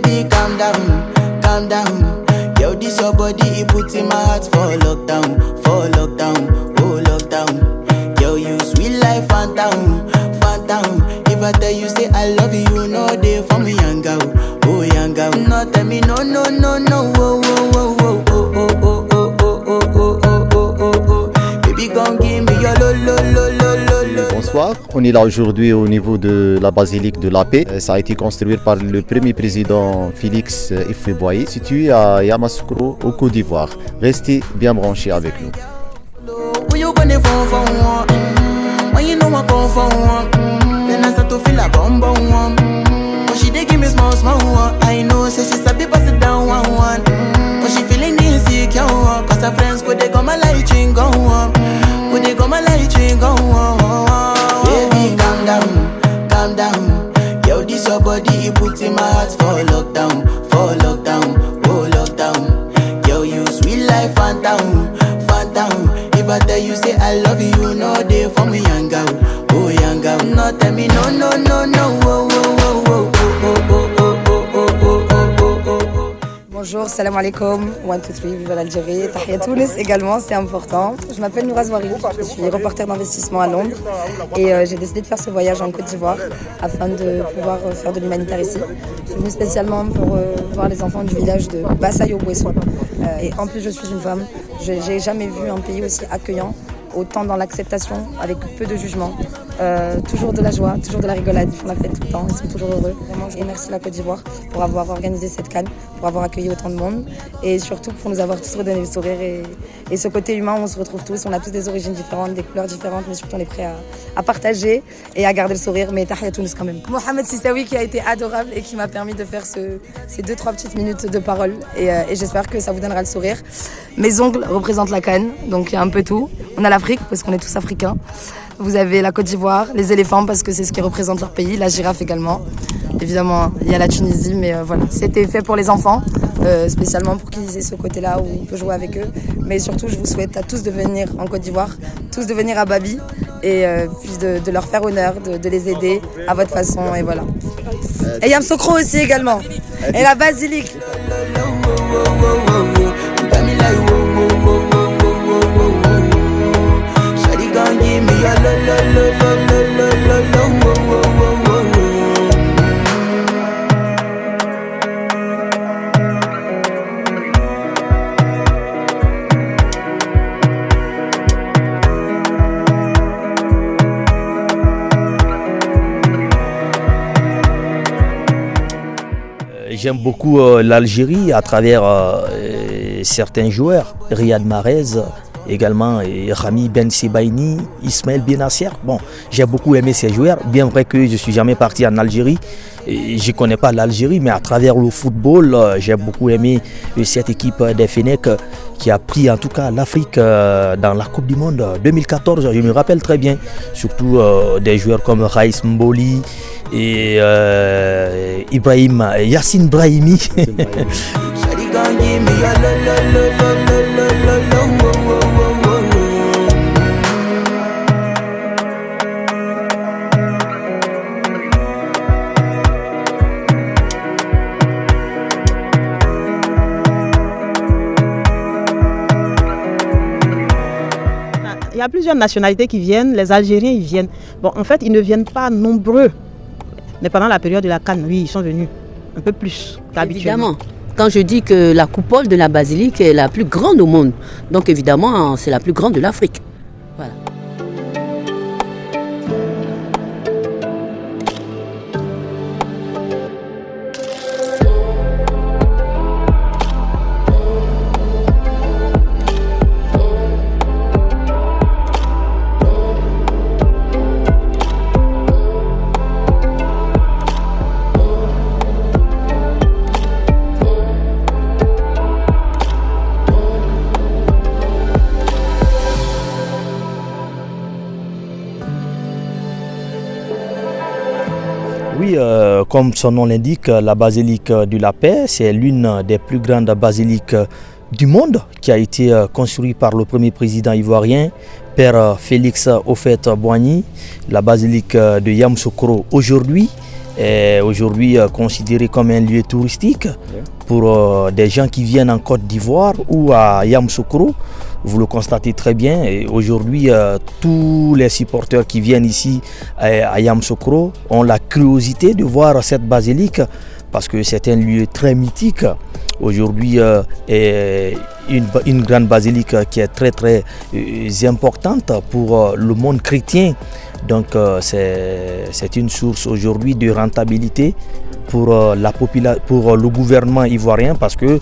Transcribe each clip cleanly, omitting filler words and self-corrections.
Baby, calm down, calm down. Yo, this your body, it puts in my heart for lockdown, oh lockdown. Yo, you sweet life, phantom, phantom. If I tell you say I love you, no day for me, young girl, oh young girl. No tell me no, no, no, no, oh, oh, oh, oh, oh, oh, oh, oh, oh, oh, oh, oh, oh, oh. Baby, gon' give me your lo, lo, lo, lo, lo, lo. Bonsoir, on est là aujourd'hui au niveau de la basilique de la Paix. Ça a été construit par le premier président Félix Houphouët-Boigny, situé à Yamoussoukro au Côte d'Ivoire. Restez bien branchés avec nous. Baby, calm down, calm down. Yo, this your body, it puts in my heart for lockdown, oh lockdown. Yo, you sweet life, phantom, phantom. If I tell you say I love you, no day for me, young girl, oh young girl. No tell me no, no, no, no, oh, oh, oh, oh, oh, oh, oh, oh, oh, oh, oh, oh, oh. Bonjour, salam alaikum, 1, 2, 3, vive l'Algérie, Tahia Tunis également, c'est important. Je m'appelle Noura Zouari, je suis reporter d'investissement à Londres et j'ai décidé de faire ce voyage en Côte d'Ivoire afin de pouvoir faire de l'humanitaire ici. Je suis venue spécialement pour voir les enfants du village de Bassayo-Bouesson. Et en plus je suis une femme, j'ai jamais vu un pays aussi accueillant, autant dans l'acceptation, avec peu de jugement. Toujours de la joie, toujours de la rigolade, ils font la fête tout le temps, ils sont toujours heureux. Vraiment, je remercie la Côte d'Ivoire pour avoir organisé cette CAN, pour avoir accueilli autant de monde et surtout pour nous avoir tous redonné le sourire et ce côté humain où on se retrouve tous, on a tous des origines différentes, des couleurs différentes, mais surtout on est prêts à partager et à garder le sourire, mais Tahia Tunis quand même. Mohamed Sissaoui qui a été adorable et qui m'a permis de faire ces 2-3 petites minutes de parole et j'espère que ça vous donnera le sourire. Mes ongles représentent la CAN, donc il y a un peu tout. On a l'Afrique parce qu'on est tous africains. Vous avez la Côte d'Ivoire, les éléphants parce que c'est ce qui représente leur pays, la girafe également. Évidemment, il y a la Tunisie, mais voilà. C'était fait pour les enfants, spécialement pour qu'ils aient ce côté-là où on peut jouer avec eux. Mais surtout, je vous souhaite à tous de venir en Côte d'Ivoire, tous de venir à Babi et puis de leur faire honneur, de les aider à votre façon et voilà. Et Yamoussoukro aussi également, et la basilique. J'aime beaucoup l'Algérie à travers certains joueurs, Riyad Mahrez également, et Rami Ben Sebaini, Ismaël Benasser. Bon, j'ai beaucoup aimé ces joueurs, bien vrai que je ne suis jamais parti en Algérie. Et je ne connais pas l'Algérie, mais à travers le football, j'ai beaucoup aimé cette équipe des Fennecs qui a pris en tout cas l'Afrique dans la Coupe du Monde 2014. Je me rappelle très bien, surtout des joueurs comme Raïs Mboli et Yassine Brahimi. Il y a plusieurs nationalités qui viennent, les Algériens ils viennent. Bon, en fait, ils ne viennent pas nombreux. Mais pendant la période de la CAN, oui, ils sont venus un peu plus qu'habituellement. Évidemment. Quand je dis que la coupole de la basilique est la plus grande au monde, donc évidemment, c'est la plus grande de l'Afrique. Voilà. Oui, comme son nom l'indique, la basilique de la Paix, c'est l'une des plus grandes basiliques du monde qui a été construite par le premier président ivoirien, Père Félix Houphouët-Boigny, la basilique de Yamoussoukro. Aujourd'hui, est aujourd'hui considéré comme un lieu touristique pour des gens qui viennent en Côte d'Ivoire ou à Yamoussoukro. Vous le constatez très bien. Et aujourd'hui, tous les supporters qui viennent ici à Yamoussoukro ont la curiosité de voir cette basilique parce que c'est un lieu très mythique. Aujourd'hui, une grande basilique qui est très très importante pour le monde chrétien. Donc c'est une source aujourd'hui de rentabilité pour pour le gouvernement ivoirien parce que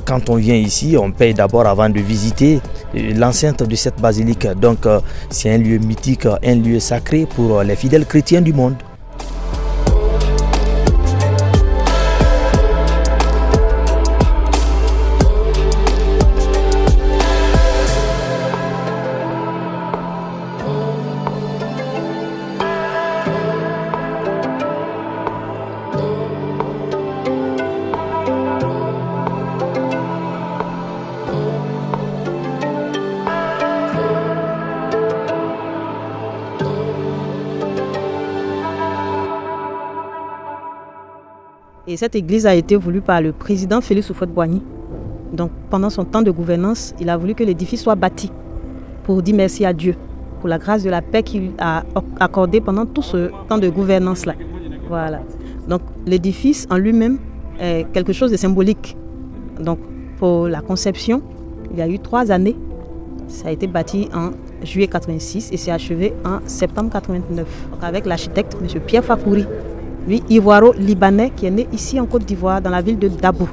quand on vient ici, on paye d'abord avant de visiter l'enceinte de cette basilique. Donc c'est un lieu mythique, un lieu sacré pour les fidèles chrétiens du monde. Et cette église a été voulue par le président Félix Houphouët-Boigny. Donc pendant son temps de gouvernance, il a voulu que l'édifice soit bâti pour dire merci à Dieu, pour la grâce de la paix qu'il a accordée pendant tout ce temps de gouvernance-là. Voilà. Donc l'édifice en lui-même est quelque chose de symbolique. Donc pour la conception, il y a eu 3 années. Ça a été bâti en juillet 86 et c'est achevé en septembre 89 avec l'architecte M. Pierre Fakouri. Lui, ivoiro-libanais, qui est né ici en Côte d'Ivoire, dans la ville de Dabo.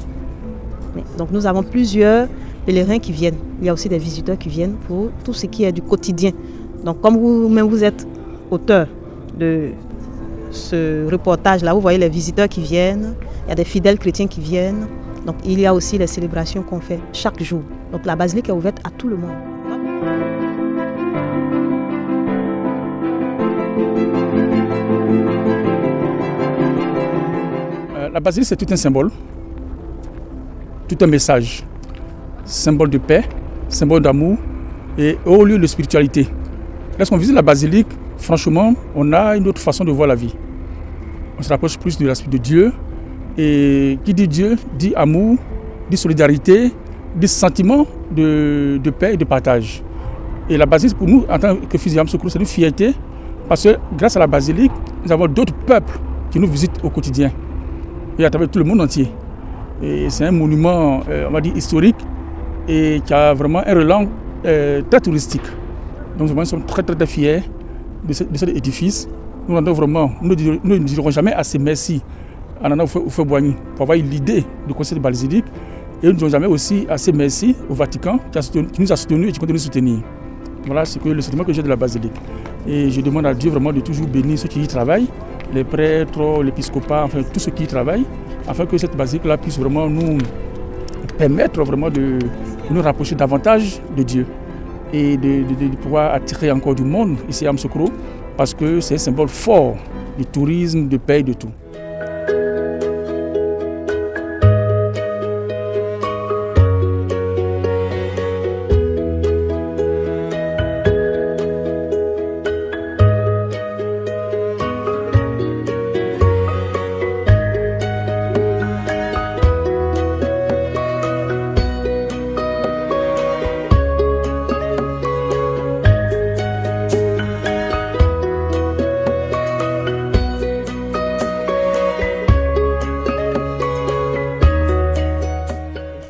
Donc nous avons plusieurs pèlerins qui viennent. Il y a aussi des visiteurs qui viennent pour tout ce qui est du quotidien. Donc comme vous-même vous êtes auteur de ce reportage-là, vous voyez les visiteurs qui viennent, il y a des fidèles chrétiens qui viennent. Donc il y a aussi les célébrations qu'on fait chaque jour. Donc la basilique est ouverte à tout le monde. La basilique, c'est tout un symbole, tout un message. Symbole de paix, symbole d'amour et haut lieu de spiritualité. Lorsqu'on visite la basilique, franchement, on a une autre façon de voir la vie. On se rapproche plus de l'aspect de Dieu. Et qui dit Dieu, dit amour, dit solidarité, dit sentiment de paix et de partage. Et la basilique, pour nous, en tant que fils de Yamoussoukro, c'est une fierté parce que grâce à la basilique, nous avons d'autres peuples qui nous visitent au quotidien. Et à travers tout le monde entier. Et c'est un monument, on va dire, historique et qui a vraiment un relan très touristique. Donc nous sommes très très fiers de cet édifice. Nous ne dirons jamais assez merci à Nana Houphouët-Boigny pour avoir eu l'idée du conseil de basilique. Et nous ne dirons jamais aussi assez merci au Vatican qui nous a soutenus et qui continue de nous soutenir. Voilà ce que le sentiment que j'ai de la basilique. Et je demande à Dieu vraiment de toujours bénir ceux qui y travaillent, les prêtres, l'épiscopat, enfin tous ceux qui y travaillent, afin que cette basilique-là puisse vraiment nous permettre vraiment de nous rapprocher davantage de Dieu et de pouvoir attirer encore du monde ici à Yamoussoukro parce que c'est un symbole fort du tourisme, de paix et de tout.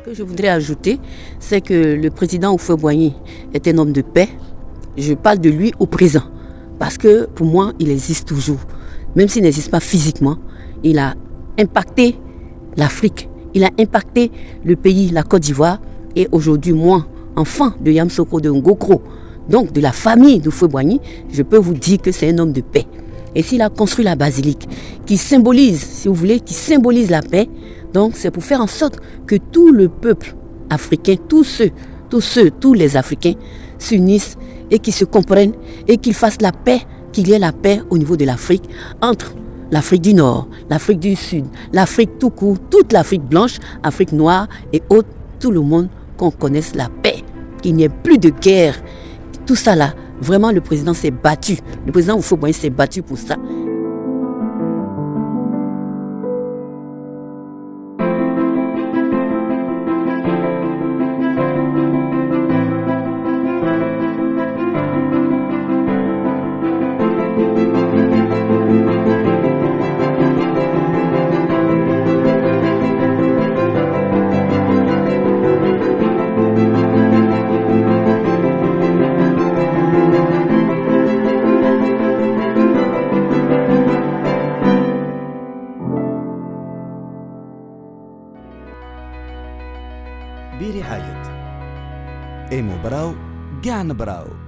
Je voudrais ajouter, c'est que le président Houphouët-Boigny est un homme de paix. Je parle de lui au présent, parce que pour moi, il existe toujours. Même s'il n'existe pas physiquement, il a impacté l'Afrique, il a impacté le pays, la Côte d'Ivoire. Et aujourd'hui, moi, enfant de Yamoussoukro, de Ngokro, donc de la famille d'Houphouët-Boigny, je peux vous dire que c'est un homme de paix. Et s'il a construit la basilique, qui symbolise, si vous voulez, qui symbolise la paix, donc c'est pour faire en sorte que tout le peuple africain, tous les Africains s'unissent et qu'ils se comprennent et qu'ils fassent la paix, qu'il y ait la paix au niveau de l'Afrique, entre l'Afrique du Nord, l'Afrique du Sud, l'Afrique tout court, toute l'Afrique blanche, Afrique noire et autres, tout le monde, qu'on connaisse la paix, qu'il n'y ait plus de guerre. Tout ça là, vraiment le président s'est battu. Le président Houphouët-Boigny s'est battu pour ça. برعاية إيمو براو قاع نبراو.